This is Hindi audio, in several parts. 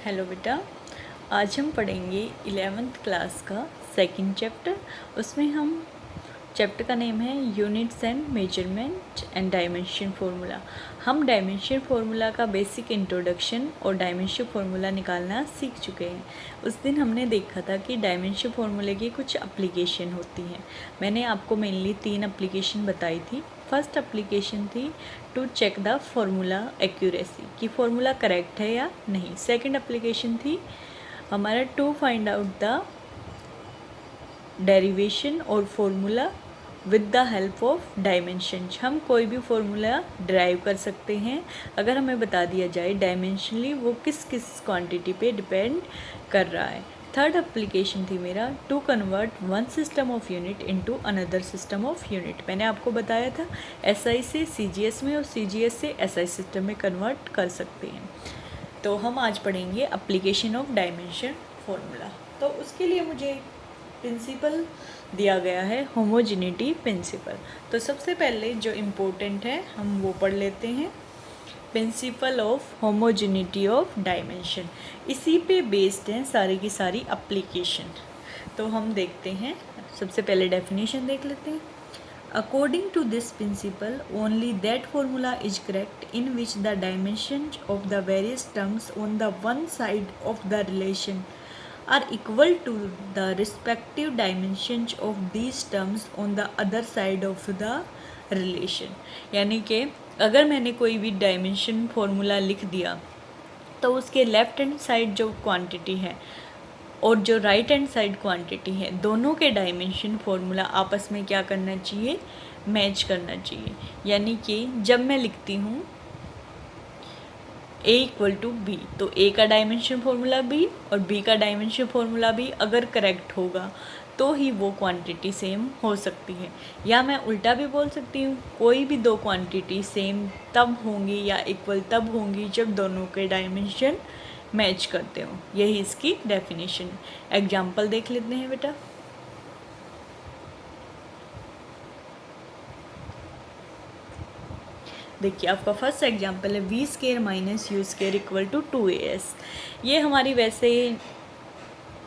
हेलो बेटा, आज हम पढ़ेंगे 11th क्लास का सेकंड चैप्टर। उसमें हम चैप्टर का नेम है units and measurement and dimension formula. हम डायमेंशन फार्मूला का बेसिक इंट्रोडक्शन और डायमेंशन फार्मूला निकालना सीख चुके हैं। उस दिन हमने देखा था कि डायमेंशन फार्मूले की कुछ एप्लीकेशन होती हैं। मैंने आपको मेनली 3 एप्लीकेशन बताई थी। फर्स्ट एप्लीकेशन थी to check the formula accuracy कि फार्मूला करेक्ट है या नहीं। सेकंड एप्लीकेशन थी हमारा to find out the derivation और formula with the help of dimension. हम कोई भी फार्मूला ड्राइव कर सकते हैं अगर हमें बता दिया जाए डायमेंशनली वो किस किस क्वांटिटी पे डिपेंड कर रहा है। थर्ड एप्लीकेशन थी मेरा to convert one system of unit into another system of unit. मैंने आपको बताया था एसआई से सीजीएस में और सीजीएस से एसआई सिस्टम में कन्वर्ट कर सकते हैं। तो हम आज पढ़ेंगे एप्लीकेशन ऑफ डायमेंशन फार्मूला। तो उसके लिए मुझे प्रिंसिपल दिया गया है होमोजेनिटी प्रिंसिपल। तो सबसे पहले जो इम्पोर्टेंट है हम वो पढ़ लेते हैं, principal of homogeneity of dimension. इसी पे बेस्ड हैं सारी की सारी एप्लीकेशन। तो हम देखते हैं, सबसे पहले डेफिनेशन देख लेते हैं। According to this principle, only that formula is correct in which the dimensions of the various terms on the one side of the relation are equal to the respective dimensions of these terms on the other side of the relation। यानी कि अगर मैंने कोई भी डायमेंशन फॉर्मूला लिख दिया तो उसके लेफ्ट हैंड साइड जो क्वांटिटी है और जो राइट हैंड साइड क्वांटिटी है दोनों के डायमेंशन फार्मूला आपस में क्या करना चाहिए, मैच करना चाहिए। यानी कि जब मैं लिखती हूँ a इक्वल टू बी तो a का डायमेंशन फार्मूला b और b का डायमेंशन फार्मूला b अगर करेक्ट होगा तो ही वो क्वांटिटी सेम हो सकती है। या मैं उल्टा भी बोल सकती हूँ, कोई भी दो क्वांटिटी सेम तब होंगी या इक्वल तब होंगी जब दोनों के डायमेंशन मैच करते हो। यही इसकी डेफिनेशन है। एग्जाम्पल देख लेते हैं बेटा। देखिए आपका फर्स्ट एग्जाम्पल है v square minus u square equal to 2as। ये हमारी वैसे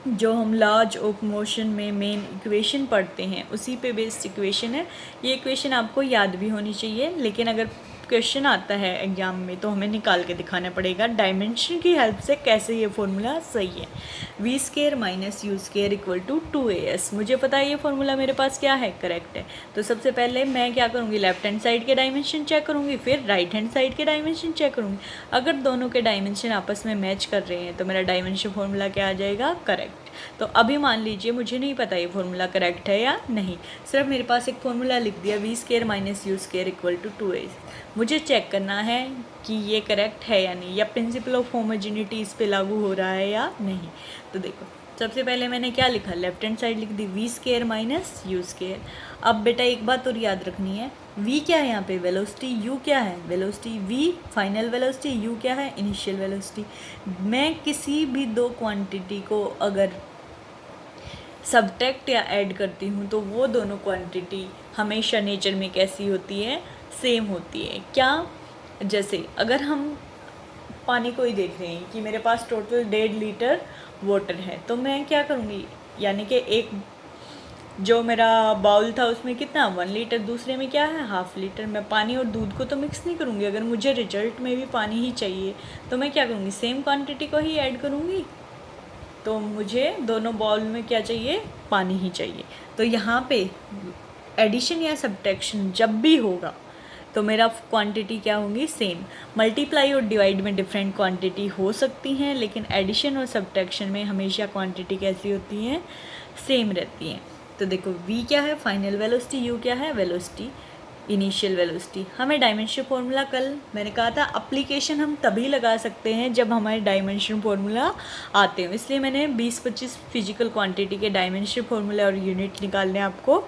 जो हम लॉज ऑफ मोशन में मेन इक्वेशन पढ़ते हैं उसी पे बेस्ड इक्वेशन है। ये इक्वेशन आपको याद भी होनी चाहिए, लेकिन अगर क्वेश्चन आता है एग्जाम में तो हमें निकाल के दिखाना पड़ेगा डायमेंशन की हेल्प से कैसे ये फॉर्मूला सही है। V square minus u square equal to 2as। मुझे पता है ये फॉर्मूला मेरे पास क्या है, करेक्ट है। तो सबसे पहले मैं क्या करूँगी, लेफ्ट हैंड साइड के डायमेंशन चेक करूँगी, फिर राइट हैंड साइड के डायमेंशन चेक करूँगी। अगर दोनों के डायमेंशन आपस में मैच कर रहे हैं तो मेरा डायमेंशन फॉर्मूला क्या आ जाएगा, करेक्ट। तो अभी मान लीजिए मुझे नहीं पता ये फॉर्मूला करेक्ट है या नहीं, सिर्फ मेरे पास एक फॉर्मूला लिख दिया v square minus u square equal to 2as। मुझे चेक करना है कि ये करेक्ट है या नहीं, या प्रिंसिपल ऑफ होमोजेनिटी इस पे लागू हो रहा है या नहीं। तो देखो सबसे पहले मैंने क्या लिखा, लेफ्ट हैंड साइड लिख दी v square minus u square. अब बेटा एक बात और याद रखनी है, v क्या है यहाँ पे, वेलोसिटी, u क्या है, velocity, v final velocity, u क्या है, इनिशियल वेलोसिटी। मैं किसी भी दो क्वांटिटी को अगर सब्ट्रैक्ट या ऐड करती हूँ तो वो दोनों क्वांटिटी हमेशा नेचर में कैसी होती है, सेम होती है। क्या, जैसे अगर हम पानी को ही देख रहे हैं कि मेरे पास टोटल 1.5 लीटर वाटर है, तो मैं क्या करूँगी, यानी कि एक जो मेरा बाउल था उसमें कितना 1 लीटर, दूसरे में क्या है 1/2 लीटर। मैं पानी और दूध को तो मिक्स नहीं करूँगी, अगर मुझे रिजल्ट में भी पानी ही चाहिए तो मैं क्या करूँगी, सेम क्वांटिटी को ही ऐड करूँगी। तो मुझे दोनों बाउल में क्या चाहिए, पानी ही चाहिए। तो यहाँ पे एडिशन या सब्ट्रैक्शन जब भी होगा तो मेरा क्वांटिटी क्या होंगी, सेम। मल्टीप्लाई और डिवाइड में डिफरेंट क्वांटिटी हो सकती हैं, लेकिन एडिशन और सब्ट्रैक्शन में हमेशा क्वांटिटी कैसी होती हैं, सेम रहती हैं। तो देखो v क्या है, फाइनल वेलोसिटी, u क्या है, वेलोसिटी, इनिशियल वेलोसिटी। हमें डायमेंशन फार्मूला, कल मैंने कहा था एप्लीकेशन हम तभी लगा सकते हैं जब हमारे डायमेंशन फार्मूला आते हैं, इसलिए मैंने 20-25 फिजिकल क्वांटिटी के डायमेंशन फार्मूला और यूनिट निकालने आपको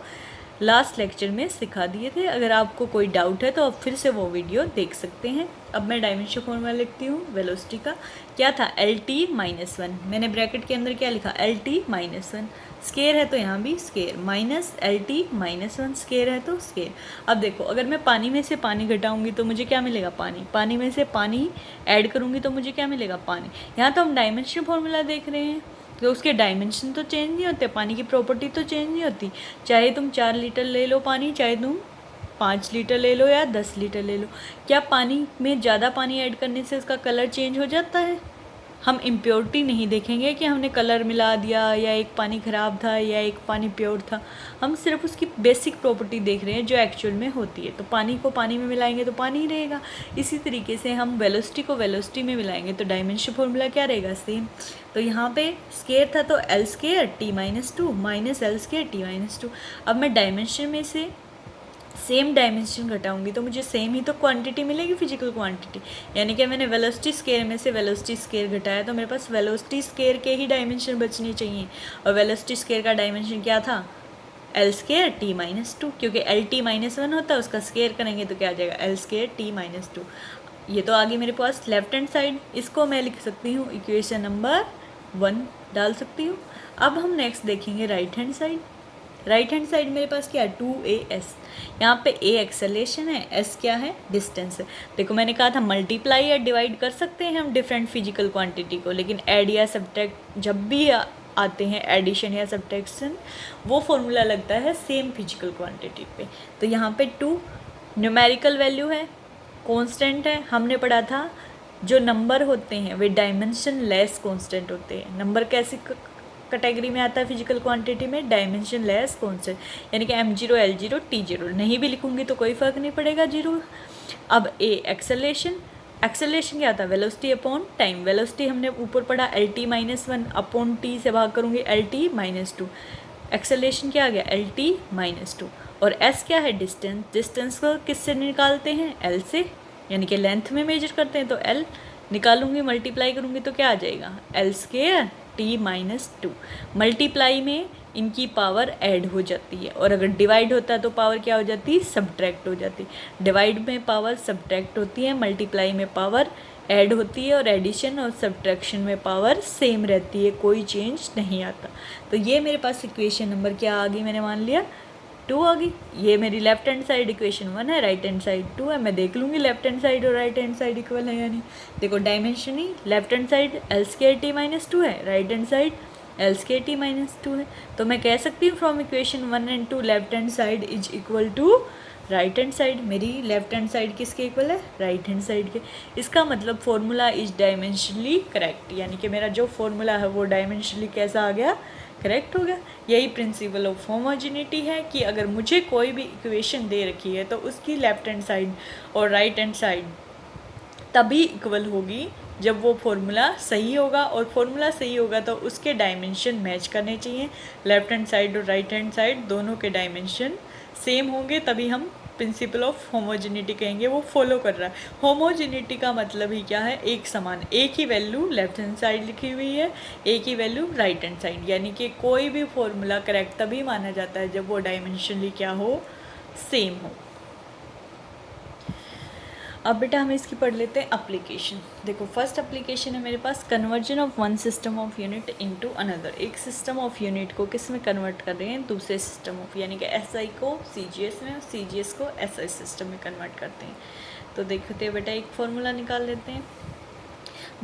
लास्ट लेक्चर में सिखा दिए थे। अगर आपको कोई डाउट है तो आप फिर से वो वीडियो देख सकते हैं। अब मैं डायमेंशन फॉर्मूला लिखती हूँ वेलोसिटी का। क्या था, LT-1। मैंने ब्रैकेट के अंदर क्या लिखा, LT-1। स्केयर है तो यहाँ भी स्केयर, माइनस LT-1, स्केयर है तो स्केयर। अब देखो, अगर मैं पानी में से पानी घटाऊंगी तो मुझे क्या मिलेगा, पानी। पानी में से पानी ऐड करूँगी तो मुझे क्या मिलेगा, पानी। यहाँ तो हम डायमेंशन फॉर्मूला देख रहे हैं, तो उसके डायमेंशन तो चेंज नहीं होते, पानी की प्रॉपर्टी तो चेंज नहीं होती। चाहे तुम 4 लीटर ले लो पानी, चाहे तुम 5 लीटर ले लो या 10 लीटर ले लो, क्या पानी में ज़्यादा पानी ऐड करने से उसका कलर चेंज हो जाता है? हम इम्प्योरिटी नहीं देखेंगे कि हमने कलर मिला दिया, या एक पानी ख़राब था या एक पानी प्योर था। हम सिर्फ उसकी बेसिक प्रॉपर्टी देख रहे हैं जो एक्चुअल में होती है। तो पानी को पानी में मिलाएंगे तो पानी ही रहेगा। इसी तरीके से हम वेलोसिटी को वेलोसिटी में मिलाएंगे तो डायमेंशन फॉर्मूला क्या रहेगा, सेम। तो यहाँ पे स्केयर था तो L square T-2 minus L square T-2। अब मैं डायमेंशन में से सेम डायमेंशन घटाऊंगी तो मुझे सेम ही तो क्वांटिटी मिलेगी, फिजिकल क्वांटिटी। यानी कि मैंने वेलोसिटी स्केयर में से वेलोसिटी स्केयर घटाया तो मेरे पास वेलोसिटी स्केयर के ही डायमेंशन बचने चाहिए। और वेलोसिटी स्केयर का डायमेंशन क्या था, L स्केयर T-2, क्योंकि LT-1 होता है, उसका स्केयर करेंगे तो क्या आ जाएगा, L स्केयर T-2। ये तो आगे मेरे पास लेफ्ट हैंड साइड, इसको मैं लिख सकती हूँ इक्वेशन नंबर 1 डाल सकती हूँ। अब हम नेक्स्ट देखेंगे right hand side. Right hand side मेरे पास क्या है, 2AS। यहाँ पे A एक्सेलेरेशन है, S क्या है, डिस्टेंस है। देखो मैंने कहा था मल्टीप्लाई या डिवाइड कर सकते हैं हम डिफरेंट फिजिकल क्वांटिटी को, लेकिन ऐड या सब्ट्रैक्ट जब भी आते हैं, एडिशन या सब्ट्रैक्शन, वो फॉर्मूला लगता है सेम फिजिकल क्वांटिटी पे। तो यहाँ पे 2 न्यूमेरिकल वैल्यू है, कांस्टेंट है। हमने पढ़ा था जो नंबर होते हैं वे डायमेंशन लेस कांस्टेंट होते हैं। नंबर कैसी कैटेगरी में आता है फिजिकल क्वांटिटी में, डायमेंशन लेस कांस्टेंट, यानी कि M0 L0 T0। नहीं भी लिखूंगी तो कोई फ़र्क नहीं पड़ेगा, 0। अब A एक्सेलेरेशन, एक्सेलेरेशन क्या था, वेलोसिटी अपॉन टाइम। वेलोसिटी हमने ऊपर पढ़ा LT-1 अपॉन T से भाग करूँगी LT-2। एक्सेलेरेशन क्या आ गया, LT-2। और S क्या है, डिस्टेंस। डिस्टेंस को किससे निकालते हैं, L से, यानी कि लेंथ में मेजर करते हैं तो L निकालूंगी, मल्टीप्लाई करूँगी तो क्या आ जाएगा, L स्केयर T-2। मल्टीप्लाई में इनकी पावर ऐड हो जाती है, और अगर डिवाइड होता है तो पावर क्या हो जाती है, सब्ट्रैक्ट हो जाती है। डिवाइड में पावर सब्ट्रैक्ट होती है, मल्टीप्लाई में पावर ऐड होती है, और एडिशन और सब्ट्रैक्शन में पावर सेम रहती है, कोई चेंज नहीं आता। तो ये मेरे पास इक्वेशन नंबर क्या आ गई, मैंने मान लिया 2 आ गई। ये मेरी लेफ्ट हैंड साइड इक्वेशन 1 है, राइट हैंड साइड 2 है। मैं देख लूँगी लेफ्ट हैंड साइड और राइट हैंड साइड इक्वल है या नहीं। देखो डायमेंशन ही left hand side L square T-2 है, right hand side L square T-2 है। तो मैं कह सकती हूँ from equation 1 and 2 left hand side is equal to right hand side. मेरी लेफ्ट हैंड साइड किसके इक्वल है, राइट हैंड साइड के। इसका मतलब फॉर्मूला इज डायमेंशनली करेक्ट, यानी कि मेरा जो फॉर्मूला है वो डायमेंशनली कैसा आ गया, करेक्ट हो गया। यही प्रिंसिपल ऑफ होमोजेनिटी है कि अगर मुझे कोई भी इक्वेशन दे रखी है तो उसकी लेफ्ट हैंड साइड और राइट हैंड साइड तभी इक्वल होगी जब वो फॉर्मूला सही होगा, और फॉर्मूला सही होगा तो उसके डायमेंशन मैच करने चाहिए। लेफ्ट हैंड साइड और राइट हैंड साइड दोनों के डायमेंशन सेम होंगे, तभी हम प्रिंसिपल ऑफ होमोजेनिटी कहेंगे वो फॉलो कर रहा है। होमोजेनिटी का मतलब ही क्या है, एक समान, एक ही वैल्यू लेफ्ट हैंड साइड लिखी हुई है, एक ही वैल्यू राइट हैंड साइड। यानी कि कोई भी फॉर्मूला करेक्ट तभी माना जाता है जब वो डायमेंशनली क्या हो, सेम हो। अब बेटा हम इसकी पढ़ लेते हैं एप्लीकेशन। देखो फर्स्ट एप्लीकेशन है मेरे पास, conversion of one system of unit into another. एक सिस्टम ऑफ यूनिट को किस में कन्वर्ट कर रहे हैं, दूसरे सिस्टम ऑफ, यानी कि SI को CGS में और CGS को SI सिस्टम में कन्वर्ट करते हैं। तो देखते हैं बेटा, एक फॉर्मूला निकाल लेते हैं।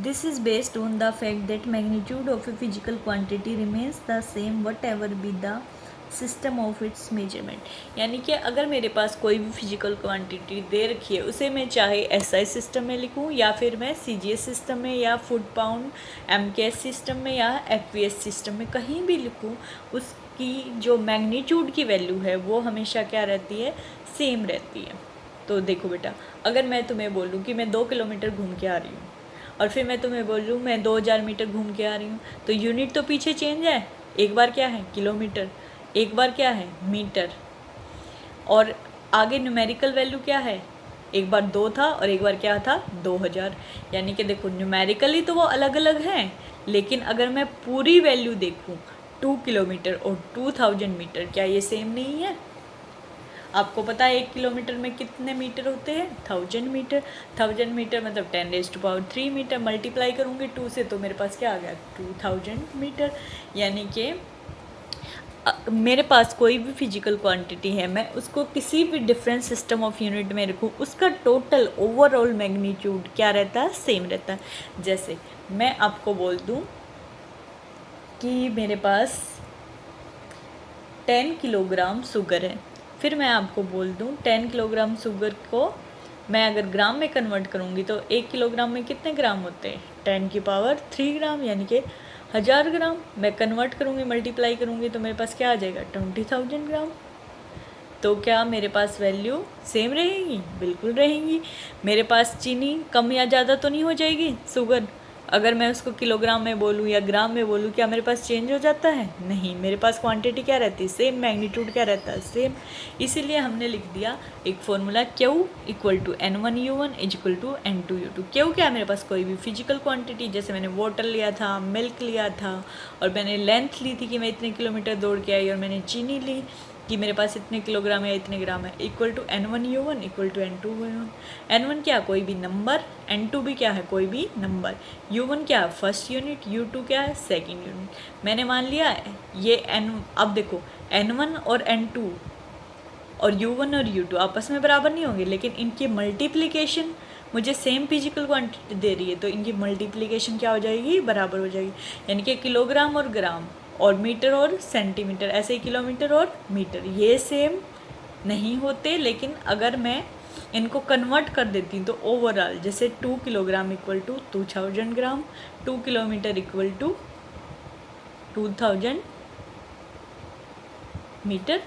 This is based on the fact that magnitude of A physical quantity remains the same what ever be the system of its measurement. यानी कि अगर मेरे पास कोई भी फिजिकल क्वांटिटी दे रखी है, उसे मैं चाहे SI सिस्टम में लिखूं या फिर मैं CGS सिस्टम में या फुट पाउंड MKS सिस्टम में या FVS सिस्टम में कहीं भी लिखूं, उसकी जो मैग्नीट्यूड की वैल्यू है वो हमेशा क्या रहती है, सेम रहती है। तो देखो बेटा, अगर मैं तुम्हें बोलूँ कि मैं 2 किलोमीटर घूम के आ रही हूँ, और फिर मैं तुम्हें बोलूँ मैं 2000 मीटर घूम के आ रही हूँ, तो यूनिट तो पीछे चेंज है। एक बार क्या है, किलोमीटर, एक बार क्या है, मीटर, और आगे न्यूमेरिकल वैल्यू क्या है, एक बार 2 था और एक बार क्या था, 2000। यानी कि देखो न्यूमेरिकली तो वो अलग अलग हैं, लेकिन अगर मैं पूरी वैल्यू देखूं 2 किलोमीटर और 2000 मीटर, क्या ये सेम नहीं है? आपको पता है 1 किलोमीटर में कितने मीटर होते हैं? 1000 मीटर। 1000 मीटर मतलब 10⁻³ मीटर। मल्टीप्लाई करूँगी 2 से तो मेरे पास क्या आ गया? 2000 मीटर। यानी कि मेरे पास कोई भी फिजिकल क्वांटिटी है, मैं उसको किसी भी डिफरेंट सिस्टम ऑफ यूनिट में रखूँ, उसका टोटल ओवरऑल मैग्नीट्यूड क्या रहता है? सेम रहता है। जैसे मैं आपको बोल दूँ कि मेरे पास 10 किलोग्राम शुगर है, फिर मैं आपको बोल दूँ 10 किलोग्राम शुगर को मैं अगर ग्राम में कन्वर्ट करूँगी तो 1 किलोग्राम में कितने ग्राम होते हैं? 10⁻³ ग्राम, यानी कि 1000 ग्राम। मैं कन्वर्ट करूँगी, मल्टीप्लाई करूँगी तो मेरे पास क्या आ जाएगा? 20,000 ग्राम। तो क्या मेरे पास वैल्यू सेम रहेगी? बिल्कुल रहेंगी। मेरे पास चीनी कम या ज़्यादा तो नहीं हो जाएगी? शुगर अगर मैं उसको किलोग्राम में बोलूँ या ग्राम में बोलूँ, क्या मेरे पास चेंज हो जाता है? नहीं, मेरे पास क्वांटिटी क्या रहती है? सेम। मैग्नीट्यूड क्या रहता है? सेम। इसीलिए हमने लिख दिया एक formula Q = N1U1 = N2U2। Q क्या है? मेरे पास कोई भी फिजिकल क्वांटिटी, जैसे मैंने वाटर लिया था, मिल्क लिया था, और मैंने लेंथ ली थी कि मैं इतने किलोमीटर दौड़ के आई, और मैंने चीनी ली कि मेरे पास इतने किलोग्राम या इतने ग्राम है, =N1U1 = N2U1। N1 क्या? कोई भी नंबर। N2 भी क्या है? कोई भी नंबर। U1 क्या है? First unit. U2 क्या है? Second unit. मैंने मान लिया ये अब देखो N1 और N2 और U1 और U2 आपस में बराबर नहीं होंगे, लेकिन इनकी मल्टीप्लिकेशन मुझे सेम फिजिकल क्वांटिटी दे रही है, तो इनकी मल्टीप्लिकेशन क्या हो जाएगी? बराबर हो जाएगी। यानी कि किलोग्राम और ग्राम और मीटर और सेंटीमीटर, ऐसे ही किलोमीटर और मीटर ये सेम नहीं होते, लेकिन अगर मैं इनको कन्वर्ट कर देती हूँ तो ओवरऑल, जैसे 2 किलोग्राम = 2000 ग्राम, 2 किलोमीटर = 2000 मीटर,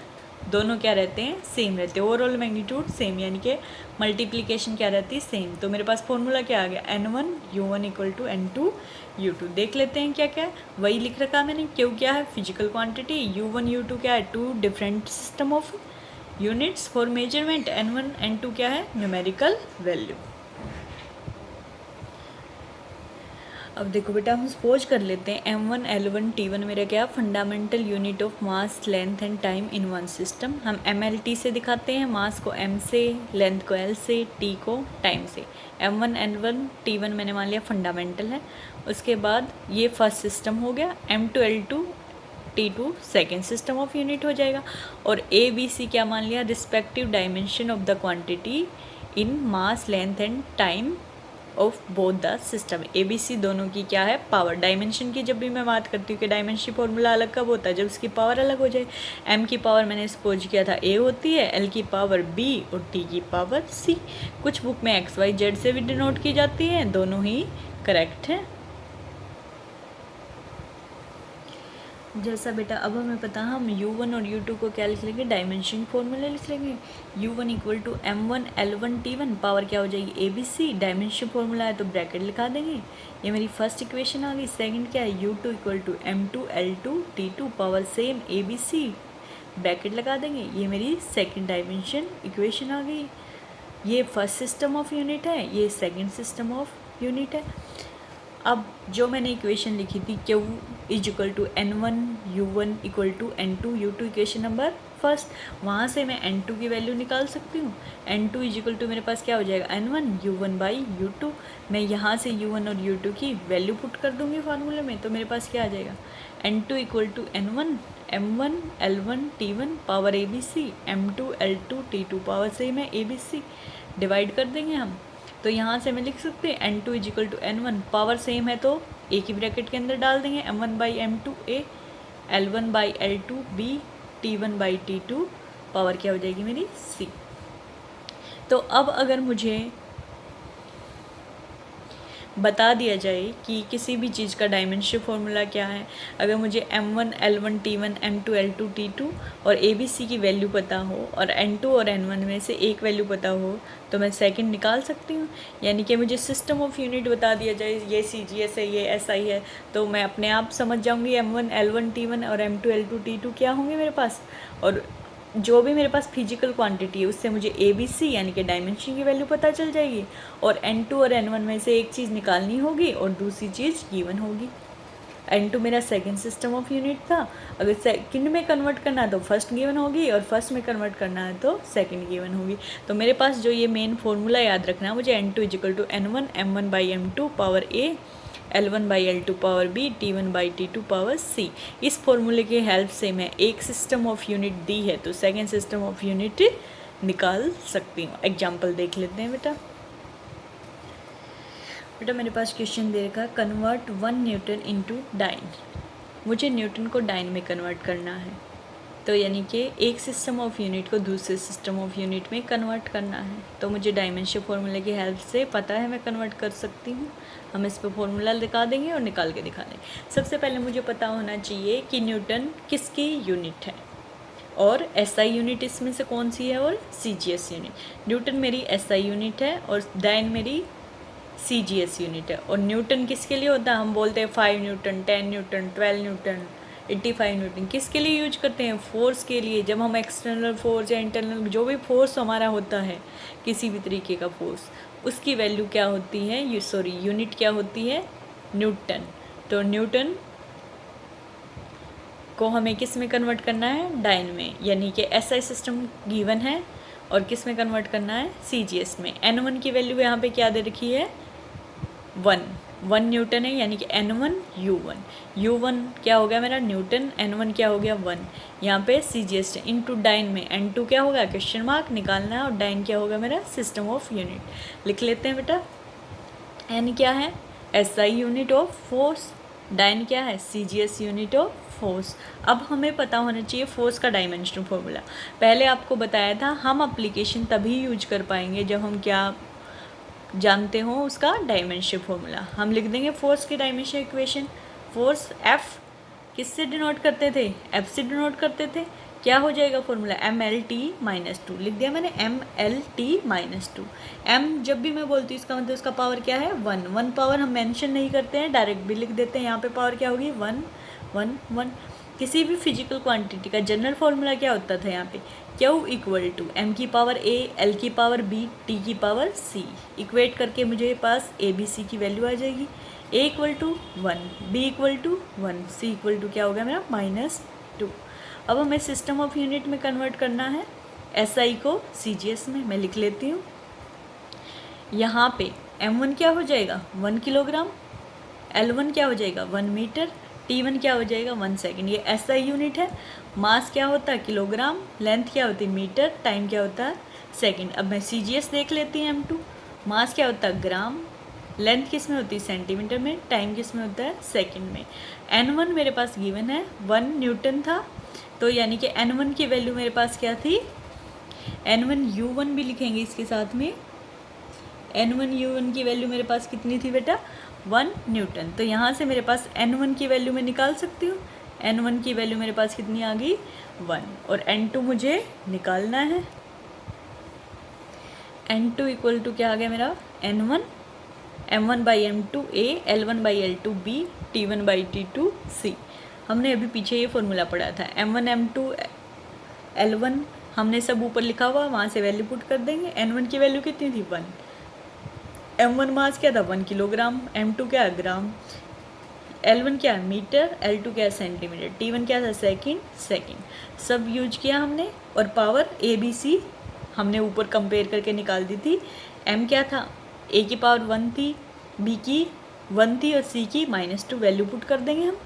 दोनों क्या रहते हैं? सेम रहते हैं। ओवरऑल मैग्नीट्यूड सेम, यानी कि मल्टीप्लिकेशन क्या रहती है? सेम। तो मेरे पास फॉर्मूला क्या आ गया? N1U1 = N2U2। देख लेते हैं क्या क्या है। वही लिख रखा मैंने। Q क्या है? Physical quantity. U1 U2 क्या है? 2 different system of units for measurement. N1 N2 क्या है? Numerical value. अब देखो बेटा, हम सपोज कर लेते हैं M1 L1 T1 मेरा क्या? Fundamental unit of mass, length and time in one system. हम MLT से दिखाते हैं, मास को M से, लेंथ को L से, T को टाइम से। M1 L1 T1 मैंने मान लिया फंडामेंटल है। उसके बाद ये फर्स्ट सिस्टम हो गया। M2 L2 T2 second system of unit हो जाएगा। और ABC क्या मान लिया? Respective dimension of the quantity in mass, length and time of both the system. ABC दोनों की क्या है? पावर। डायमेंशन की जब भी मैं बात करती हूँ कि डायमेंशन फॉर्मूला अलग कब होता है? जब उसकी पावर अलग हो जाए। M की पावर मैंने सपोज किया था A होती है, L की पावर B और T की पावर C। कुछ बुक में XYZ से भी डिनोट की जाती है, दोनों ही करेक्ट हैं। जैसा बेटा अब हमें पता, हम U1 और U2 को क्या लिख लेंगे? डायमेंशन फॉर्मूला लिख लेंगे। U1 = M1 L1 T1, power क्या हो जाएगी? ABC। डायमेंशन फॉर्मूला है तो ब्रैकेट लिखा देंगे। ये मेरी फर्स्ट इक्वेशन आ गई। सेकंड क्या है? U2 = M2 L2 T2, power same ABC, bracket लगा देंगे। ये मेरी सेकंड डायमेंशन इक्वेशन आ गई। ये फर्स्ट सिस्टम ऑफ यूनिट है, ये सेकंड सिस्टम ऑफ यूनिट है। अब जो मैंने इक्वेशन लिखी थी Q = N1U1 = N2U2, equation number first, वहाँ से मैं N2 की वैल्यू निकाल सकती हूँ। N2 = मेरे पास क्या हो जाएगा? N1U1/U2। मैं यहाँ से U1 और U2 की वैल्यू पुट कर दूँगी फार्मूले में, तो मेरे पास क्या आ जाएगा? N2 = N1 M1 L1 T1, power ABC, M2 L2 T2, power same है ABC, डिवाइड कर देंगे हम। तो यहाँ से मैं लिख सकते हैं N2 = N1, पावर सेम है तो A की ब्रैकेट के अंदर डाल देंगे। M1/M2 A, L1/L2 B, T1/T2, power क्या हो जाएगी मेरी? C। तो अब अगर मुझे बता दिया जाए कि किसी भी चीज़ का डायमेंशन फॉर्मूला क्या है, अगर मुझे M1 L1 T1 M2 L2 T2 और ABC की वैल्यू पता हो और N2 और N1 में से एक वैल्यू पता हो, तो मैं सेकंड निकाल सकती हूँ। यानी कि मुझे सिस्टम ऑफ यूनिट बता दिया जाए, ये CGS है, ये SI है, तो मैं अपने आप समझ जाऊँगी M1 L1 T1 और M2 L2 T2 क्या होंगे मेरे पास। और जो भी मेरे पास फिजिकल क्वांटिटी है उससे मुझे ABC यानी कि डायमेंशन की वैल्यू पता चल जाएगी, और N2 और N1 में से एक चीज़ निकालनी होगी और दूसरी चीज़ गिवन होगी। N2 मेरा सेकंड सिस्टम ऑफ यूनिट था। अगर सेकंड में कन्वर्ट करना है तो फर्स्ट गिवन होगी, और फर्स्ट में कन्वर्ट करना है तो सेकंड गिवन होगी। तो मेरे पास जो ये मेन फॉर्मूला याद रखना है मुझे, N2 equal to N1 M1 by M2 power A, L1 by L2 power B, T1 by T2 power C। इस फॉर्मूले की हेल्प से मैं एक सिस्टम ऑफ यूनिट दी है तो सेकेंड सिस्टम ऑफ यूनिट निकाल सकती हूँ। एग्जाम्पल देख लेते हैं बेटा। मेरे पास क्वेश्चन दे रखा, कन्वर्ट 1 न्यूटन इनटू डाइन। मुझे न्यूटन को डाइन में कन्वर्ट करना है, तो यानी कि एक सिस्टम ऑफ यूनिट को दूसरे सिस्टम ऑफ यूनिट में कन्वर्ट करना है। तो मुझे डायमेंशन फॉर्मूले की हेल्प से पता है मैं कन्वर्ट कर सकती हूँ। हम इस पर फॉर्मूला दिखा देंगे और निकाल के दिखा देंगे। सबसे पहले मुझे पता होना चाहिए कि न्यूटन किसकी यूनिट है, और SI यूनिट इसमें से कौन सी है, और CGS यूनिट। न्यूटन मेरी SI यूनिट है और डाइन मेरी CGS यूनिट है। और न्यूटन किसके लिए होता है, हम बोलते हैं 5 न्यूटन, 10 न्यूटन, 12 न्यूटन, 85 न्यूटन। किसके लिए यूज करते हैं, फोर्स के लिए। जब हम एक्सटर्नल फोर्स या इंटरनल जो भी फोर्स हमारा होता है, किसी भी तरीके का फोर्स, उसकी वैल्यू क्या होती है, यूनिट क्या होती है, न्यूटन। तो न्यूटन को हमें किस में कन्वर्ट करना है, डाइन में, यानी कि SI सिस्टम गिवन है, और किस में कन्वर्ट करना है, CGS में। N1 की वैल्यू यहाँ पे क्या दे रखी है, 1 न्यूटन है, यानी कि N1 U1 क्या हो गया मेरा, न्यूटन। N1 क्या हो गया, 1। यहाँ पे CGS इनटू डाइन में N2 क्या होगा, क्वेश्चन मार्क निकालना है, और डाइन क्या होगा मेरा, सिस्टम ऑफ यूनिट। लिख लेते हैं बेटा। N क्या है, SI unit of force, dyne क्या है, CGS यूनिट ऑफ फोर्स। अब हमें पता होना चाहिए फोर्स का डायमेंशनल फॉर्मूला। पहले आपको बताया था हम एप्लीकेशन तभी यूज कर पाएंगे जब हम क्या जानते हो, उसका डायमेंशन फॉर्मूला। हम लिख देंगे फोर्स की डायमेंशन इक्वेशन। फोर्स F किससे डिनोट करते थे, F से डिनोट करते थे। क्या हो जाएगा फॉर्मूला, MLT-2 लिख दिया मैंने, MLT-2। M जब भी मैं बोलती हूँ इसका मतलब उसका पावर क्या है, 1 पावर हम मेंशन नहीं करते हैं, डायरेक्ट भी लिख देते हैं। यहाँ पे पावर क्या होगी, 1। किसी भी फिजिकल क्वांटिटी का जनरल फॉर्मूला क्या होता था यहाँ पे, Q इक्वल टू M की पावर A, L की पावर B, T की पावर C। इक्वेट करके मुझे पास ABC की वैल्यू आ जाएगी। A equal to 1, B equal to 1, C equal to क्या हो गया मेरा, -2। अब हमें सिस्टम ऑफ यूनिट में कन्वर्ट करना है, SI को CGS में। मैं लिख लेती हूँ। यहाँ पे M1 क्या हो जाएगा, 1 किलोग्राम, L1 क्या हो जाएगा, 1 मीटर, T1 क्या हो जाएगा, 1 सेकेंड। ये SI यूनिट है। मास क्या होता है, किलोग्राम, लेंथ क्या होती है, मीटर, टाइम क्या होता है, सेकेंड। अब मैं CGS देख लेती हूँ। M2 मास क्या होता है, ग्राम, लेंथ किस में होती है, सेंटीमीटर में, टाइम किस में होता है, सेकेंड में। N1 मेरे पास गिवन है, 1 न्यूटन था, तो यानी कि N1 की वैल्यू मेरे पास क्या थी, N1 U1 भी लिखेंगे इसके साथ में। N1 U1 की वैल्यू मेरे पास कितनी थी बेटा, 1 न्यूटन। तो यहाँ से मेरे पास N1 की वैल्यू मैं निकाल सकती हूँ। N1 की वैल्यू मेरे पास कितनी आ गई, 1, और N2 मुझे निकालना है। N2 इक्वल टू क्या आ गया मेरा, N1 M1 by M2 A, L1 by L2 B, T1 by T2 C। हमने अभी पीछे ये फॉर्मूला पढ़ा था। M1 M2 L1 हमने सब ऊपर लिखा हुआ, वहाँ से वैल्यू पुट कर देंगे। N1 की वैल्यू कितनी थी, 1। M1 मास क्या था, 1 किलोग्राम, M2 क्या है, ग्राम, L1 क्या है, मीटर, L2 क्या है, सेंटीमीटर, T1 क्या था, सेकेंड। सब यूज किया हमने, और पावर ABC हमने ऊपर कंपेयर करके निकाल दी थी। M क्या था, A की पावर 1 थी, B की 1 थी, और C की -2 वैल्यू पुट कर देंगे हम।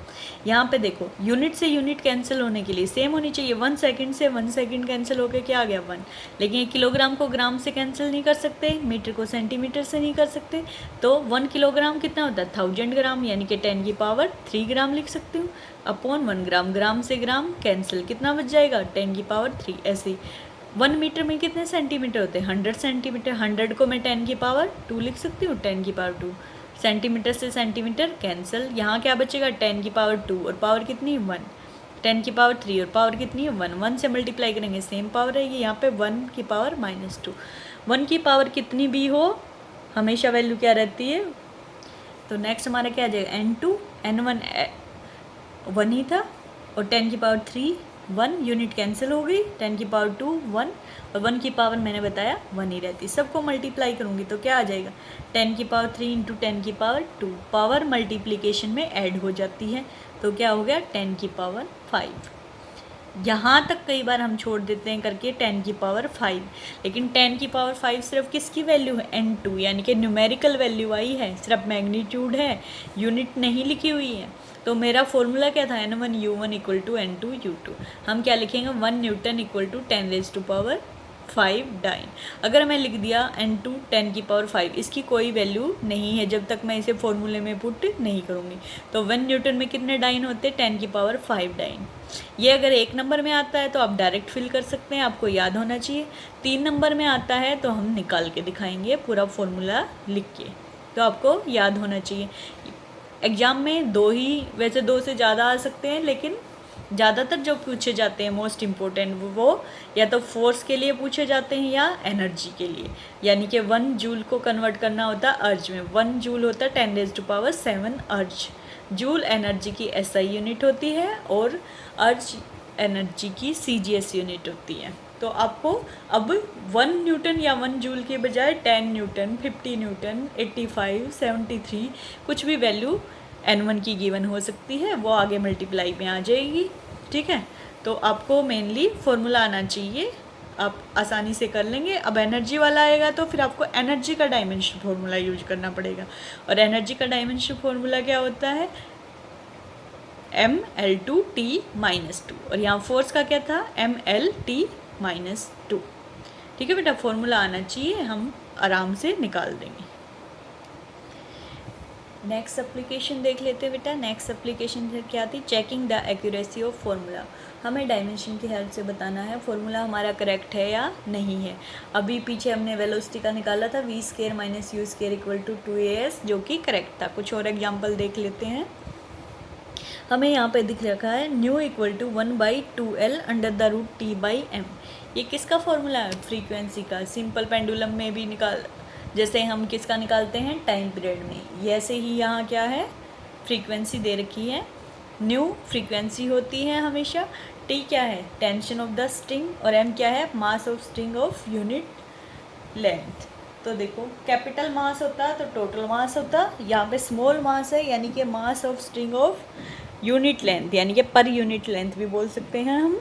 यहाँ पे देखो, यूनिट से यूनिट कैंसिल होने के लिए सेम होनी चाहिए। 1 सेकंड से 1 सेकंड कैंसिल होकर क्या आ गया, 1। लेकिन ये किलोग्राम को ग्राम से कैंसिल नहीं कर सकते, मीटर को सेंटीमीटर से नहीं कर सकते। तो 1 किलोग्राम कितना होता है, 1000 ग्राम, यानी कि 10 की पावर 3 ग्राम लिख सकती हूँ, अपॉन 1 ग्राम। ग्राम से ग्राम कैंसिल, कितना बच जाएगा, 10 की पावर 3। ऐसे 1 मीटर में कितने सेंटीमीटर होते हैं, 100 सेंटीमीटर। 100 को मैं 10 की पावर 2 लिख सकती हूँ, 10 की पावर 2। सेंटीमीटर से सेंटीमीटर कैंसिल, यहाँ क्या बचेगा, 10 की पावर 2, और पावर कितनी, 1। 10 की पावर 3 और पावर कितनी है, 1। 1 से मल्टीप्लाई करेंगे, सेम पावर रहेगी। यहाँ पे 1 की पावर -2। 1 की पावर कितनी भी हो, हमेशा वैल्यू क्या रहती है। तो नेक्स्ट हमारा क्या आ जाएगा, N2, N1 1 ही था, और 10 की पावर 3 1 यूनिट कैंसिल हो गई, 10 की पावर 2 1, और 1 की पावर मैंने बताया 1 ही रहती। सबको मल्टीप्लाई करूँगी तो क्या आ जाएगा, 10 की पावर 3 इंटू 10 की पावर 2, पावर मल्टीप्लिकेशन में ऐड हो जाती है, तो क्या हो गया 10 की पावर 5। यहाँ तक कई बार हम छोड़ देते हैं करके 10 की पावर 5, लेकिन 10 की पावर 5 सिर्फ किसकी वैल्यू है, n2, यानी कि न्यूमेरिकल वैल्यू आई है, सिर्फ मैग्नीट्यूड है, यूनिट नहीं लिखी हुई है। तो मेरा फॉर्मूला क्या था, n1u1 इक्वल टू n2u2। हम क्या लिखेंगे, 1 newton equal to 10 raise to power 5 dyne. अगर मैं लिख दिया n2 10 की पावर 5, इसकी कोई वैल्यू नहीं है जब तक मैं इसे फॉर्मूले में पुट नहीं करूँगी। तो 1 न्यूटन में कितने डाइन होते हैं, 10 की पावर 5 डाइन। ये अगर 1 नंबर में आता है तो आप डायरेक्ट फिल कर सकते हैं, आपको याद होना चाहिए। 3 नंबर में आता है तो हम निकाल के दिखाएंगे पूरा फॉर्मूला लिख के, तो आपको याद होना चाहिए। एग्ज़ाम में 2 ही, वैसे 2 से ज़्यादा आ सकते हैं, लेकिन ज़्यादातर जो पूछे जाते हैं मोस्ट इम्पोर्टेंट वो या तो फोर्स के लिए पूछे जाते हैं या एनर्जी के लिए। यानी कि 1 जूल को कन्वर्ट करना होता है अर्ज में, 1 जूल होता है 10 रेज़ टू पावर 7 अर्ज। जूल एनर्जी की एसआई यूनिट होती है और अर्ज एनर्जी की सीजीएस यूनिट होती है। तो आपको अब 1 न्यूटन या 1 जूल के बजाय 10 न्यूटन, 50 न्यूटन, 85, 73 कुछ भी वैल्यू n1 की गिवन हो सकती है, वो आगे मल्टीप्लाई में आ जाएगी। ठीक है, तो आपको मेनली फॉर्मूला आना चाहिए, आप आसानी से कर लेंगे। अब एनर्जी वाला आएगा तो फिर आपको एनर्जी का डायमेंशन फॉर्मूला यूज करना पड़ेगा, और एनर्जी का डायमेंशन फॉर्मूला क्या होता है, mL2T-2, और यहाँ फोर्स का क्या था, mLT-2। ठीक है बेटा, फॉर्मूला आना चाहिए, हम आराम से निकाल देंगे। नेक्स्ट एप्लीकेशन देख लेते हैं बेटा। नेक्स्ट एप्लीकेशन क्या थी, checking the accuracy of formula. हमें डायमेंशन की हेल्प से बताना है फॉर्मूला हमारा करेक्ट है या नहीं है। अभी पीछे हमने वेलोसिटी का निकाला था, v² - u² equal to 2as, जो कि करेक्ट था। कुछ और एग्जाम्पल देख लेते हैं। हमें यहाँ पे दिख रखा है nu equal to 1/2L under the root T/m। ये किसका फॉर्मूला है, फ्रीक्वेंसी का। सिंपल पेंडुलम में भी निकाल, जैसे हम किसका निकालते हैं, टाइम पीरियड में, ऐसे ही यहाँ क्या है, फ्रीक्वेंसी दे रखी है। न्यू फ्रीक्वेंसी होती है हमेशा, टी क्या है, टेंशन ऑफ द स्ट्रिंग, और एम क्या है, mass of string of unit length. तो देखो कैपिटल मास होता तो टोटल मास होता, यहाँ पे स्मॉल मास है यानी कि mass of string of unit length, यानी कि पर यूनिट लेंथ भी बोल सकते हैं हम।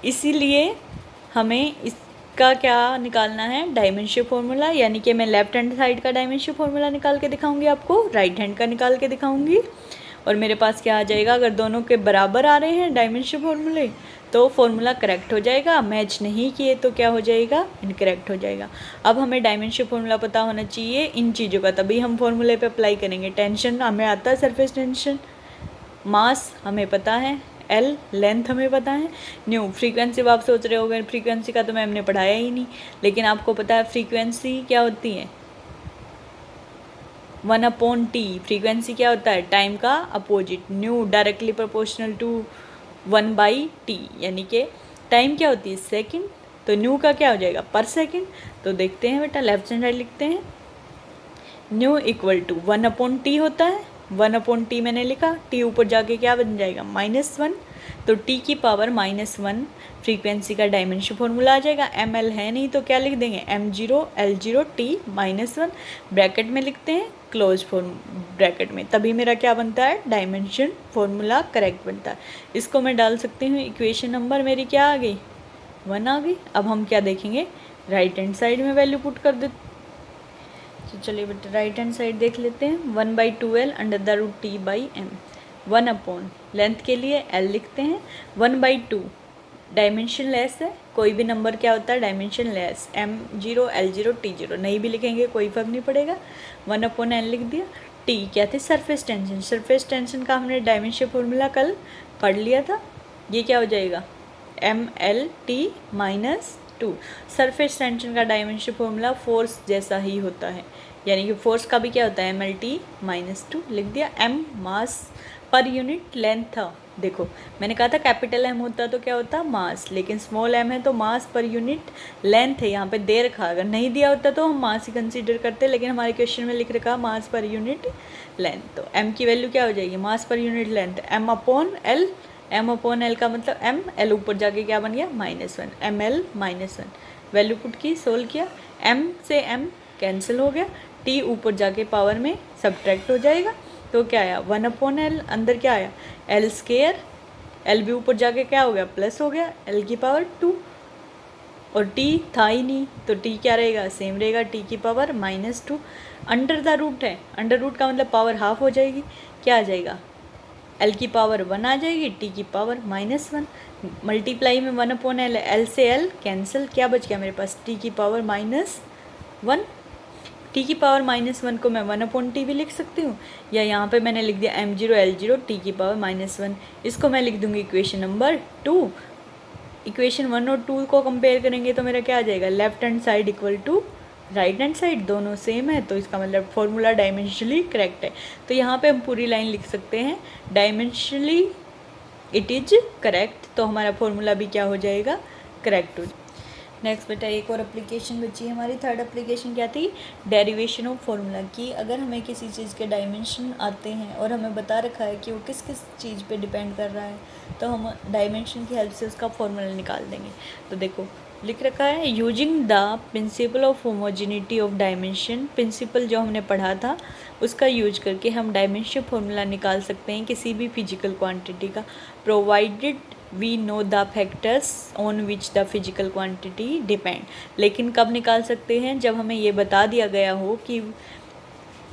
इसीलिए हमें इसका क्या निकालना है, डायमेंशन फॉर्मूला, यानी कि मैं लेफ्ट हैंड साइड का डायमेंशन फॉर्मूला निकाल के दिखाऊंगी आपको, राइट हैंड का निकाल के दिखाऊंगी, और मेरे पास क्या आ जाएगा, अगर दोनों के बराबर आ रहे हैं डायमेंशन फॉर्मूले तो फॉर्मूला करेक्ट हो जाएगा, मैच नहीं किए तो क्या हो जाएगा, इनकरेक्ट हो जाएगा। अब हमें डायमेंशन फॉर्मूला पता होना चाहिए इन चीज़ों का, तभी हम फॉर्मूले पे अप्लाई करेंगे। टेंशन हमें आता है, सरफेस टेंशन, मास हमें पता है, एल लेंथ हमें पता है, न्यू फ्रीक्वेंसी। आप सोच रहे होंगे फ्रीक्वेंसी का तो मैम ने पढ़ाया ही नहीं, लेकिन आपको पता है फ्रीक्वेंसी क्या होती है, 1/T। फ्रीक्वेंसी क्या होता है, टाइम का opposite. Nu directly proportional to 1/T, यानी कि टाइम क्या होती है, सेकंड, तो न्यू का क्या हो जाएगा, पर सेकंड। तो देखते हैं बेटा, लेफ्ट हैंड साइड लिखते हैं, न्यू इक्वल टू 1/T होता है, 1/T मैंने लिखा, टी ऊपर जाके क्या बन जाएगा, -1, तो टी की पावर -1 फ्रीक्वेंसी का डायमेंशन फॉर्मूला आ जाएगा। ml है नहीं तो क्या लिख देंगे, m0 l0 t -1, ब्रैकेट में लिखते हैं, क्लोज फॉर्म ब्रैकेट में, तभी मेरा क्या बनता है, डायमेंशन फॉर्मूला करेक्ट बनता है। इसको मैं डाल सकती हूँ, इक्वेशन नंबर मेरी क्या आ गई, 1 आ गई। अब हम क्या देखेंगे, राइट हैंड साइड में वैल्यू पुट कर देते। तो चलिए बेटा राइट हैंड साइड देख लेते हैं, 1/2L under the root T/m, 1/ length के लिए L लिखते हैं, 1/2 डायमेंशन लेस है, कोई भी नंबर क्या होता है dimension less, m0 l0 t0 नहीं भी लिखेंगे कोई फर्क नहीं पड़ेगा, 1/n लिख दिया। T क्या थे, सरफेस टेंशन, सरफेस टेंशन का हमने डायमेंशन फॉर्मूला कल पढ़ लिया था, ये क्या हो जाएगा, mLT-2। सरफेस टेंशन का डायमेंशन फॉर्मूला फोर्स जैसा ही होता है, यानी कि फोर्स का भी क्या होता है, mLT-2 लिख दिया। m मास पर यूनिट लेंथ था, देखो मैंने कहा था कैपिटल M होता तो क्या होता, मास, लेकिन स्मॉल m है तो मास पर यूनिट लेंथ है, यहाँ पे दे रखा, अगर नहीं दिया होता तो हम मास ही कंसीडर करते, लेकिन हमारे क्वेश्चन में लिख रखा मास पर यूनिट लेंथ, तो m की वैल्यू क्या हो जाएगी, mass per unit length m/L, m upon l का मतलब m, l ऊपर जाके क्या बन गया -1, ml -1। वैल्यू पुट की, सोल्व किया, m से m कैंसिल हो गया, t ऊपर जाके पावर में सब्ट्रैक्ट हो जाएगा, तो क्या आया 1 अपॉन l, अंदर क्या आया l स्क्वायर, l भी ऊपर जाके क्या हो गया प्लस हो गया l की पावर 2, और t था ही नहीं तो t क्या रहेगा, सेम रहेगा, t की पावर -2। अंडर द रूट है, अंडर रूट का मतलब पावर हाफ हो जाएगी, क्या आ जाएगा l की पावर 1 आ जाएगी, t की पावर -1, मल्टीप्लाई में 1 अपॉन l, l से l कैंसिल, क्या बच गया मेरे पास t की पावर -1। t की पावर -1 को मैं 1 अपॉन टी भी लिख सकती हूँ, या यहाँ पे मैंने लिख दिया m0 l0 t की पावर -1, इसको मैं लिख दूँगी इक्वेशन नंबर 2। इक्वेशन 1 और 2 को कंपेयर करेंगे तो मेरा क्या आ जाएगा, left hand side equal to right hand side, दोनों सेम है, तो इसका मतलब फॉर्मूला डायमेंशनली करेक्ट है। तो यहाँ पे हम पूरी लाइन लिख सकते हैं डायमेंशनली इट इज करेक्ट, तो हमारा फॉर्मूला भी क्या हो जाएगा, करेक्ट हो जाएगा। नेक्स्ट बेटा एक और एप्लीकेशन बची है हमारी, थर्ड एप्लीकेशन क्या थी, डेरिवेशन ऑफ फॉर्मूला की। अगर हमें किसी चीज़ के डायमेंशन आते हैं और हमें बता रखा है कि वो किस किस चीज़ पे डिपेंड कर रहा है, तो हम डायमेंशन की हेल्प से उसका फॉर्मूला निकाल देंगे। तो देखो लिख रखा है using the principle of homogeneity of dimension, principle जो हमने पढ़ा था उसका यूज करके हम डायमेंशन फॉर्मूला निकाल सकते हैं किसी भी फिजिकल क्वांटिटी का, provided we know the factors on which the physical quantity depend. लेकिन कब निकाल सकते हैं, जब हमें ये बता दिया गया हो कि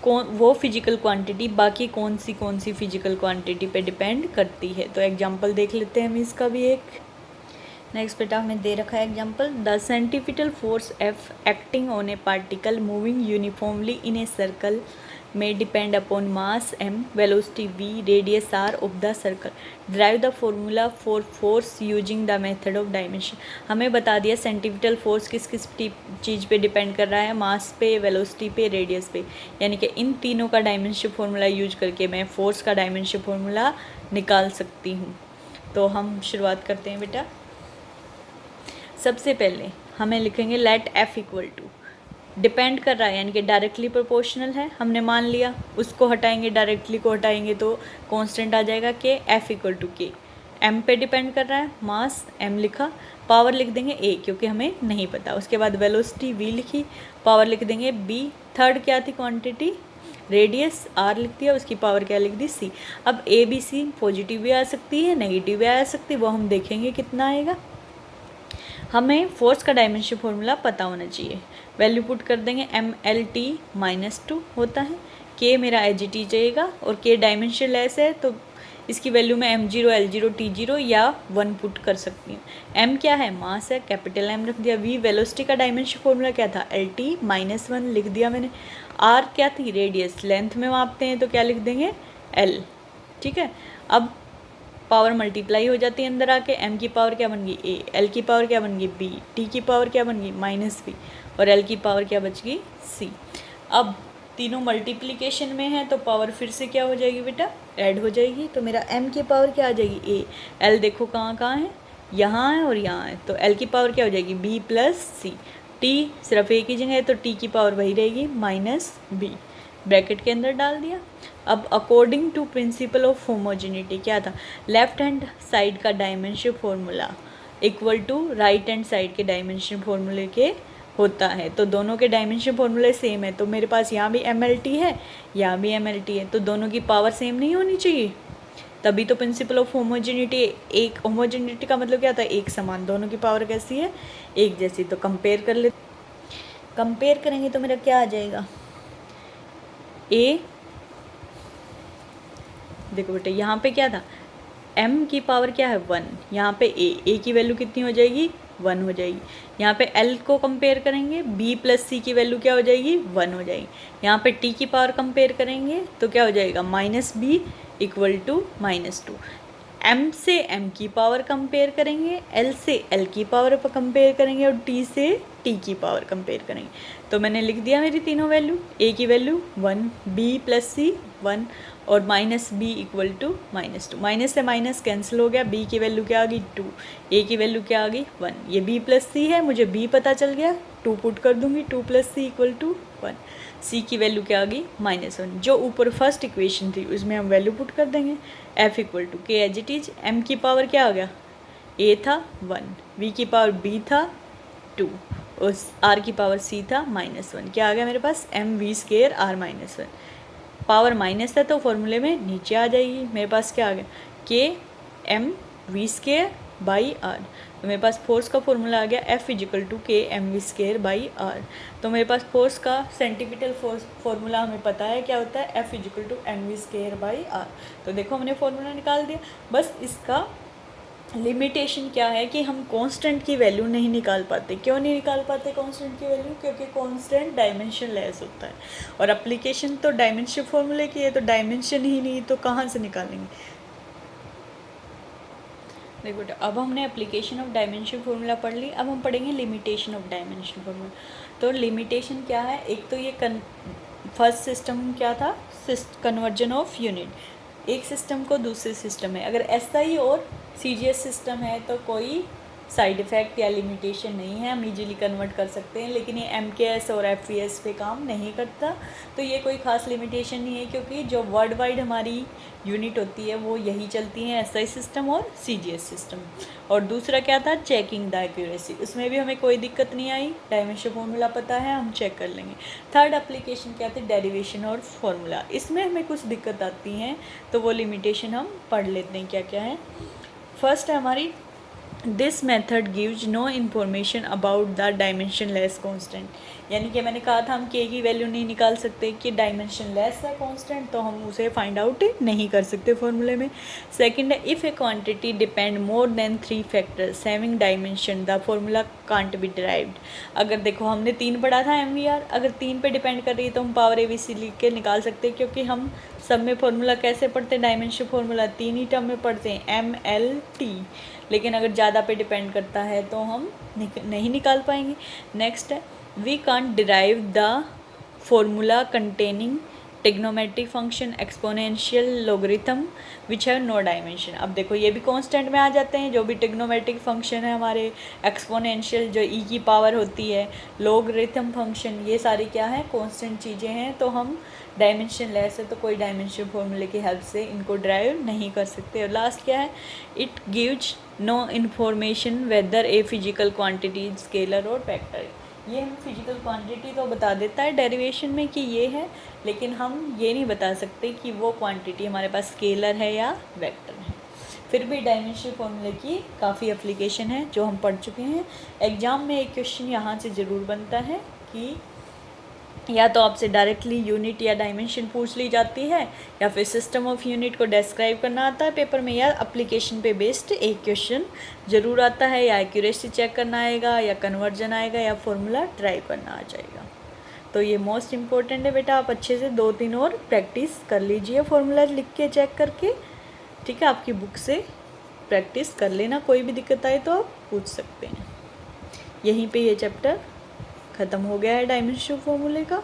कौन वो फिजिकल क्वांटिटी बाकी कौन सी फिजिकल क्वांटिटी पे डिपेंड करती है। तो एग्जांपल देख लेते हैं हम इसका भी एक। नेक्स्ट बेटा हमें दे रखा है example, the centripetal force F acting on A particle moving uniformly in a circle may depend upon mass m, velocity v, radius r of the circle. Derive the formula for force using the method of dimension. हमें बता दिया सेंटीपिटल फोर्स किस किस चीज़ पे डिपेंड कर रहा है, मास पे, वेलोसिटी पे, रेडियस पे, यानी कि इन तीनों का डायमेंशन फार्मूला यूज करके मैं फोर्स का डायमेंशन फार्मूला निकाल सकती हूँ। तो हम शुरुआत करते हैं बेटा। सबसे पहले हमें लिखेंगे let f equal to, depend कर रहा है यानी कि डायरेक्टली प्रोपोर्शनल है, हमने मान लिया, उसको हटाएंगे, डायरेक्टली को हटाएंगे तो कांस्टेंट आ जाएगा के, f इक्वल टू के, m पे डिपेंड कर रहा है, मास m लिखा, पावर लिख देंगे a क्योंकि हमें नहीं पता, उसके बाद वेलोसिटी v लिखी, पावर लिख देंगे b, थर्ड क्या थी क्वांटिटी, रेडियस r लिख दिया, उसकी पावर क्या लिख दी c। अब a b c पॉजिटिव भी आ सकती है, नेगेटिव भी आ सकती है, वो हम देखेंगे कितना आएगा। हमें फोर्स का डायमेंशन फार्मूला पता होना चाहिए, वैल्यू पुट कर देंगे mlt -2 होता है, k मेरा एच टी जाएगा और k डायमेंशन लेस है तो इसकी वैल्यू मैं m0 l0 t0 या 1 पुट कर सकती हूँ। m क्या है, मास है, कैपिटल M रख दिया। v वेलोसिटी का डायमेंशन फार्मूला क्या था, lt -1 लिख दिया मैंने। r क्या थी, रेडियस, लेंथ में मापते हैं तो क्या लिख देंगे l, ठीक है। अब पावर मल्टीप्लाई हो जाती है अंदर आके, m की पावर क्या बन गई a, l की पावर क्या बन गई b, t की पावर क्या बन गई -b और l की पावर क्या बच गई c। अब तीनों मल्टीप्लिकेशन में है तो पावर फिर से क्या हो जाएगी बेटा, ऐड हो जाएगी, तो मेरा m की पावर क्या आ जाएगी a, l देखो कहाँ कहाँ है, यहाँ है और यहाँ है, तो l की पावर क्या हो जाएगी b प्लस c, t सिर्फ एक ही जगह है तो t की पावर वही रहेगी -b, ब्रैकेट के अंदर डाल दिया। अब according to principle of homogeneity क्या था, लेफ्ट हैंड साइड का dimension formula equal to right hand side के डायमेंशन फार्मूले के होता है, तो दोनों के डायमेंशन फार्मूले सेम है, तो मेरे पास यहाँ भी MLT है, यहाँ भी MLT है, तो दोनों की पावर सेम नहीं होनी चाहिए, तभी तो प्रिंसिपल ऑफ होमोजेनिटी। एक होमोजेनिटी का मतलब क्या था, एक समान, दोनों की पावर कैसी है, एक जैसी। तो कंपेयर कर ले, कंपेयर करेंगे तो मेरा क्या आ जाएगा, a, देखो बेटे यहाँ पे क्या था, m की पावर क्या है 1, यहाँ पे a की वैल्यू कितनी हो जाएगी 1 हो जाएगी। यहाँ पे l को कंपेयर करेंगे, b प्लस c की वैल्यू क्या हो जाएगी 1 हो जाएगी। यहाँ पे t की पावर कंपेयर करेंगे तो क्या हो जाएगा -b इक्वल टू -2। m से m की पावर कंपेयर करेंगे, l से l की पावर पर कंपेयर करेंगे और t से टी की पावर कंपेयर करेंगे। तो मैंने लिख दिया मेरी तीनों वैल्यू, ए की वैल्यू 1, बी प्लस सी 1 और minus B equal to -2। Minus से माइनस कैंसिल हो गया, बी की वैल्यू क्या आ गई 2, ए की वैल्यू क्या आ गई 1। ये बी प्लस सी है, मुझे बी पता चल गया, 2 पुट कर दूंगी, 2 प्लस सी इक्वल टू 1। सी की वैल्यू क्या आ गई -1। जो ऊपर फर्स्ट इक्वेशन थी उसमें हम वैल्यू पुट कर देंगे, एफ इक्वल टू के एज इट इज, एम की पावर क्या आ गया, ए था 1, वी की पावर बी था 2 और आर की पावर सी था -1। क्या आ गया मेरे पास, M V square R -1। Power minus है तो फॉर्मूले में नीचे आ जाएगी। मेरे पास क्या आ गया, K M V square by R. तो मेरे पास फोर्स का फॉर्मूला आ गया F equal to K M V square by R. तो मेरे पास फोर्स का सेंटीपिटल फोर्स फॉर्मूला हमें पता है क्या होता है, F equal to M V square by R. तो देखो हमने फॉर्मूला निकाल दिया। बस इसका लिमिटेशन क्या है कि हम कांस्टेंट की वैल्यू नहीं निकाल पाते। क्यों नहीं निकाल पाते कांस्टेंट की वैल्यू, क्योंकि कांस्टेंट डायमेंशन लेस होता है और एप्लीकेशन तो डायमेंशन फॉर्मूले की है, तो डायमेंशन ही नहीं तो कहाँ से निकालेंगे। देखो बेटा, अब हमने एप्लीकेशन ऑफ डायमेंशन फॉर्मूला पढ़ ली, अब हम पढ़ेंगे लिमिटेशन ऑफ डायमेंशन फॉर्मूला। तो लिमिटेशन क्या है, एक तो ये फर्स्ट सिस्टम क्या था, कन्वर्जन ऑफ यूनिट, एक सिस्टम को दूसरे सिस्टम में। अगर एसआई और सीजीएस सिस्टम है तो कोई साइड इफ़ेक्ट या लिमिटेशन नहीं है, हम इजीली कन्वर्ट कर सकते हैं। लेकिन ये एमकेएस और एफवीएस पे काम नहीं करता, तो ये कोई ख़ास लिमिटेशन नहीं है, क्योंकि जो वर्ल्ड वाइड हमारी यूनिट होती है वो यही चलती हैं, एसआई सिस्टम और सीजीएस सिस्टम। और दूसरा क्या था, चेकिंग द एक्यूरेसी, उसमें भी हमें कोई दिक्कत नहीं आई, डायमेंशन फॉर्मूला पता है, हम चेक कर लेंगे। थर्ड एप्लीकेशन क्या थी, डेरिवेशन और फॉर्मूला, इसमें हमें कुछ दिक्कत आती हैं, तो वो लिमिटेशन हम पढ़ लेते हैं क्या क्या है। फर्स्ट है हमारी, this method gives no information about the dimensionless constant. यानी कि मैंने कहा था हम के की वैल्यू नहीं निकाल सकते कि डायमेंशन लेस है कॉन्स्टेंट, तो हम उसे फाइंड आउट नहीं कर सकते फॉर्मूले में। सेकंड है, if A quantity depend more than 3 factors having dimension the formula can't be derived. अगर देखो हमने 3 पढ़ा था एमवीआर, अगर 3 पे डिपेंड कर रही है तो हम पावर एबीसी लिख के निकाल सकते हैं, क्योंकि हम सब में फॉर्मूला कैसे पढ़ते हैं, डायमेंशन फॉर्मूला 3 ही टर्म में पढ़ते हैं, एम एल टी। लेकिन अगर ज़्यादा पे डिपेंड करता है तो हम नहीं निकाल पाएंगे। नेक्स्ट है, we can't derive the formula containing trigonometric function exponential logarithm which have no dimension. अब देखो ये भी कांस्टेंट में आ जाते हैं, जो भी ट्रिग्नोमेट्रिक फंक्शन है हमारे, एक्सपोनेंशियल जो ई की पावर होती है, लोगरिथम फंक्शन, ये सारी क्या है, कांस्टेंट चीज़ें हैं। तो हम डायमेंशन लेस है तो कोई डायमेंशन फॉर्मूले की हेल्प से इनको ड्राइव नहीं कर सकते। और लास्ट क्या है, it gives no information whether a physical quantity scalar और वेक्टर। ये हम फिजिकल क्वांटिटी तो बता देता है डेरिवेशन में कि ये है, लेकिन हम ये नहीं बता सकते कि वो क्वांटिटी हमारे पास स्केलर है या वेक्टर है। फिर भी डायमेंशन फॉर्मूले की काफ़ी एप्लीकेशन है जो हम पढ़ चुके हैं। एग्ज़ाम में एक क्वेश्चन यहाँ से ज़रूर बनता है कि या तो आपसे डायरेक्टली यूनिट या डायमेंशन पूछ ली जाती है, या फिर सिस्टम ऑफ यूनिट को डिस्क्राइब करना आता है पेपर में, या एप्लीकेशन पे बेस्ड एक क्वेश्चन ज़रूर आता है, या एक्यूरेसी चेक करना आएगा, या कन्वर्जन आएगा, या फॉर्मूला ड्राइव करना आ जाएगा। तो ये मोस्ट इम्पोर्टेंट है बेटा, आप अच्छे से 2-3 और प्रैक्टिस कर लीजिए फॉर्मूला लिख के चेक करके, ठीक है। आपकी बुक से प्रैक्टिस कर लेना, कोई भी दिक्कत आए तो आप पूछ सकते हैं। यहीं पे ये चैप्टर ख़त्म हो गया है डायमेंशन फॉर्मूले का।